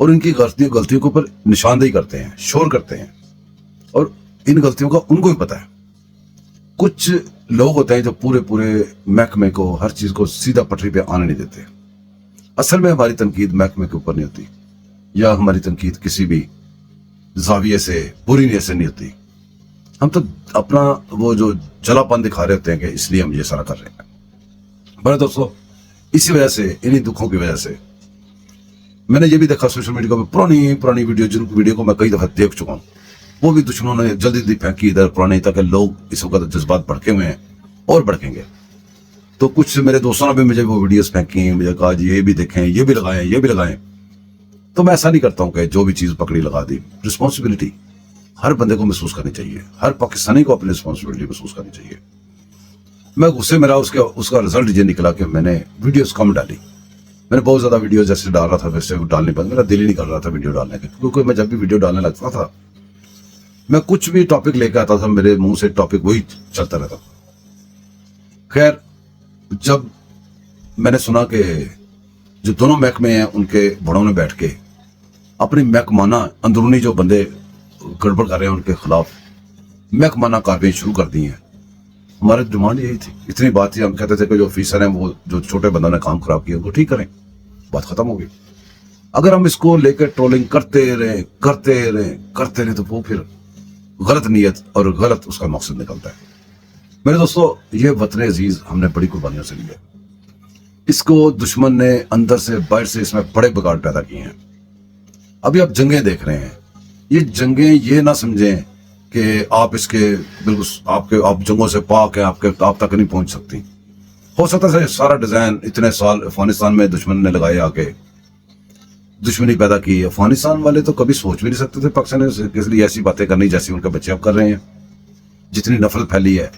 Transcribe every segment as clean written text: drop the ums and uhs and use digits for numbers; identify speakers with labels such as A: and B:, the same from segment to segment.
A: اور ان کی غلطیوں کے اوپر نشاندہی کرتے ہیں, شور کرتے ہیں, اور ان غلطیوں کا ان کو بھی پتا ہے. کچھ لوگ ہوتے ہیں جو پورے محکمے کو, ہر چیز کو سیدھا پٹری پہ آنے نہیں دیتے. اصل میں ہماری تنقید محکمے کے اوپر نہیں ہوتی, یا ہماری تنقید کسی بھی زاویے سے بری نیت سے نہیں ہوتی. ہم تو اپنا وہ جو جلا پن دکھا رہے ہوتے ہیں کہ اس لیے ہم یہ سارا کر رہے ہیں. بڑے دوستو, اسی وجہ سے, انہی دکھوں کی وجہ سے میں نے یہ بھی دیکھا سوشل میڈیا پہ پرانی ویڈیو, جن ویڈیو کو میں کئی دفعہ دیکھ چکا ہوں, وہ بھی دشمنوں نے جلدی پھینکی ادھر پرانی, تاکہ لوگ اس وقت جذبات بھڑکے ہوئے ہیں اور بھڑکیں گے. تو کچھ میرے دوستوں نے بھی مجھے وہ ویڈیوز پھینکی, مجھے کہا جی یہ بھی دیکھیں, یہ بھی لگائیں, یہ بھی لگائیں. تو میں ایسا نہیں کرتا ہوں کہ جو بھی چیز پکڑی لگا دی. رسپانسبلٹی ہر بندے کو محسوس کرنی چاہیے, ہر پاکستانی کو اپنی رسپانسبلٹی محسوس کرنی چاہیے. میں غصے میرا اس کا رزلٹ یہ نکلا کہ میں نے ویڈیوز کم ڈالی. میں نے بہت زیادہ ویڈیوز جیسے ڈال رہا تھا ویسے ڈالنے پر میرا دل ہی نہیں کر رہا تھا ویڈیو ڈالنے کا, کیونکہ میں جب بھی ویڈیو ڈالنے لگتا تھا میں کچھ بھی ٹاپک لے کے آتا تھا, میرے منہ سے ٹاپک وہی چلتا رہتا تھا. خیر, جب میں نے سنا کہ جو دونوں محکمے ہیں ان کے بڑوں نے بیٹھ کے اپنی محکمانہ اندرونی جو بندے گڑبڑ کر رہے ہیں ان کے خلاف محکمانہ کارروائیاں شروع کر دی ہیں. ہماری ڈیمانڈ یہی تھی, اتنی بات تھی, ہم کہتے تھے کہ جو آفیسر ہیں وہ جو چھوٹے بندوں نے کام خراب کیا ان کو ٹھیک کریں, بات ختم ہو گئی. اگر ہم اس کو لے کے ٹرولنگ کرتے رہے تو وہ پھر غلط نیت اور غلط اس کا مقصد نکلتا ہے. میرے دوستو, یہ وطن عزیز ہم نے بڑی قربانیوں سے لیا. اس کو دشمن نے اندر سے باہر سے اس میں بڑے بگاڑ پیدا کیے ہیں. ابھی آپ جنگیں دیکھ رہے ہیں, یہ جنگیں یہ نہ سمجھیں کہ آپ اس کے بالکل آپ جنگوں سے پاک ہیں, آپ تک نہیں پہنچ سکتی. ہو سکتا ہے سارا ڈیزائن اتنے سال افغانستان میں دشمن نے لگائے, آ کے دشمنی پیدا کی. افغانستان والے تو کبھی سوچ بھی نہیں سکتے تھے پاکستان کس لیے ایسی باتیں کرنی جیسی ان کے بچے اب کر رہے ہیں. جتنی نفرت پھیلی ہے,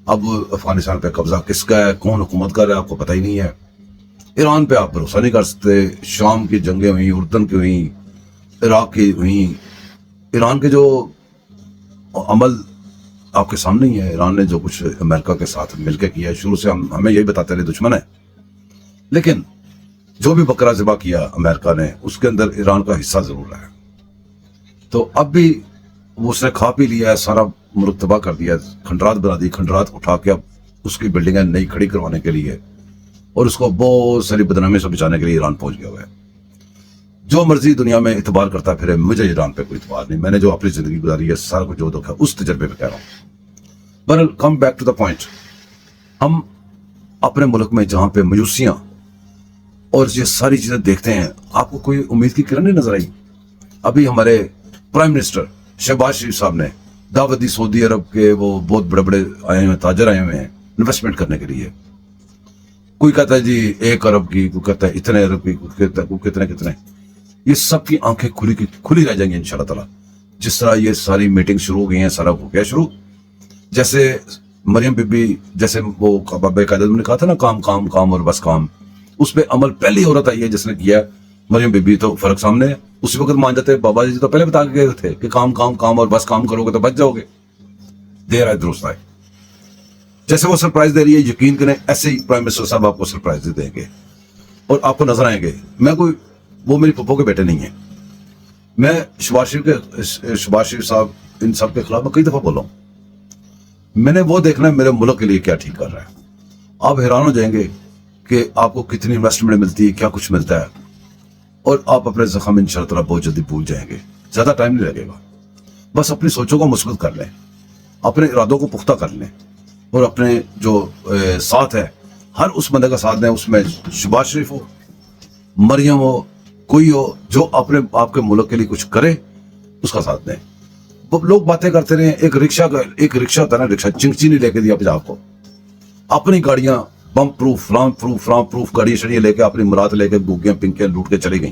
A: اب افغانستان پہ قبضہ کس کا ہے, کون حکومت کر رہا ہے, آپ کو پتہ ہی نہیں ہے. ایران پہ آپ بھروسہ نہیں کر سکتے. شام کی جنگیں ہوئیں, اردن کی ہوئیں, عراق کی ہوئیں. ایران کے جو عمل آپ کے سامنے ہی ہے. ایران نے جو کچھ امریکہ کے ساتھ مل کے کیا ہے, شروع سے ہمیں یہی بتاتے رہے دشمن ہے, لیکن جو بھی بکرا ذبح کیا امریکہ نے اس کے اندر ایران کا حصہ ضرور رہا ہے. تو اب بھی اس نے کھا پی لیا ہے, سارا ملک تباہ کر دیا, کھنڈرات بنا دی. کھنڈرات اٹھا کے اب اس کی بلڈنگیں نئی کھڑی کروانے کے لیے اور اس کو بہت ساری بدنامی سے بچانے کے لیے ایران پہنچ گیا ہوا ہے. جو مرضی دنیا میں اعتبار کرتا پھرے, مجھے ایران پہ کوئی اعتبار نہیں. میں نے جو اپنی زندگی گزاری ہے, سارا کچھ جو دیکھا اس تجربے پہ کہہ رہا ہوں. بہرحال come back to the point, ہم اپنے ملک میں جہاں پہ مایوسیاں اور یہ ساری چیزیں دیکھتے ہیں, آپ کو کوئی امید کی کرن نہیں نظر آئی؟ ابھی ہمارے پرائم منسٹر شہباز شریف صاحب نے دعوت دی سعودی عرب کے, وہ بہت بڑے آئے ہوئے تاجر آئے ہوئے ہیں انویسٹمنٹ کرنے کے لیے. کوئی کہتا ہے جی 1 ارب کی, کوئی کہتا ہے اتنے ارب کی, کوئی کہتا ہے کتنے. یہ سب کی آنکھیں کھلی رہ جائیں گی انشاءاللہ تعالی. جس طرح یہ ساری میٹنگ شروع ہو گئی ہیں, سارا ہو گیا شروع. جیسے مریم بی بی, جیسے وہ بابا قائد اعظم نے کہا تھا نا, کام اور بس کام, اس پہ عمل پہلی عورت آئی ہے جس نے کیا, مریم بی بی. تو فرق سامنے ہے. اسی وقت مان جاتے بابا جی تو پہلے بتا کے گئے تھے کہ کام اور بس کام کرو گے تو بچ جاؤ گے. دیر آئے درست آئے. جیسے وہ سرپرائز دے رہی ہے, یقین کریں ایسے ہی پرائم منسٹر صاحب آپ کو سرپرائز دیں گے اور آپ کو نظر آئیں گے. میں کوئی وہ میری پپو کے بیٹے نہیں ہیں. میں شہباز شریف صاحب ان سب کے خلاف میں کئی دفعہ بولا ہوں. میں نے وہ دیکھنا ہے میرے ملک کے لیے کیا ٹھیک کر رہا ہے. آپ حیران ہو جائیں گے کہ آپ کو کتنی انویسٹمنٹ ملتی ہے, کیا کچھ ملتا ہے, اور آپ اپنے زخم انشاءاللہ تعالی بہت جلدی بھول جائیں گے. زیادہ ٹائم نہیں لگے گا. بس اپنی سوچوں کو مثبت کر لیں, اپنے ارادوں کو پختہ کر لیں, اور اپنے جو ساتھ ہے ہر اس بندے کا ساتھ دیں. اس میں شہباز شریف ہو, مریم ہو, کوئی ہو جو اپنے آپ کے ملک کے لیے کچھ کرے, اس کا ساتھ دیں. لوگ باتیں کرتے رہے. ایک رکشہ ہوتا ہے نا, رکشہ چنگچی نہیں لے کے دیا آپ کو. اپنی گاڑیاں بم پروف, فلان پروف گاڑی شڑیاں لے کے اپنی مراد لے کے گوگیاں پنکیاں لوٹ کے چلی گئیں.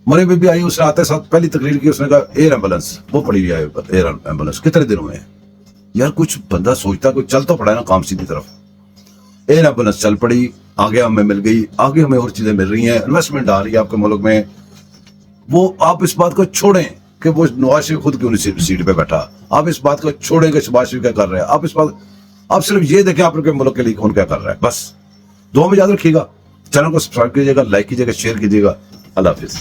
A: مریم بی بی آئی, اس نے آتے ساتھ پہلی تقریر کی, اس نے کہا ایئر ایمبولینس, وہ پڑی ہوئی ہے ایئر ایمبولینس. کتنے دن ہوئے ہیں یار, کچھ بندہ سوچتا, کوئی چل تو پڑا ہے نا کام سیدھی طرف. ایئر ایمبولینس چل پڑی, آگے ہمیں مل گئی, آگے ہمیں اور چیزیں مل رہی ہیں, انویسٹمنٹ آ رہی ہے آپ کے ملک میں. وہ آپ اس بات کو چھوڑیں کہ وہ نواز شریف خود کیوں نہیں سیٹ پہ بیٹھا. آپ اس بات کو چھوڑیں کہ شہباز شریف کیا کر رہے ہیں. آپ صرف یہ دیکھیں آپ کے ملک کے لیے کون کیا کر رہا ہے. بس دعا میں یاد رکھیے گا. چینل کو سبسکرائب کیجیے گا, لائک کیجیے گا, شیئر کیجیے گا. اللہ حافظ.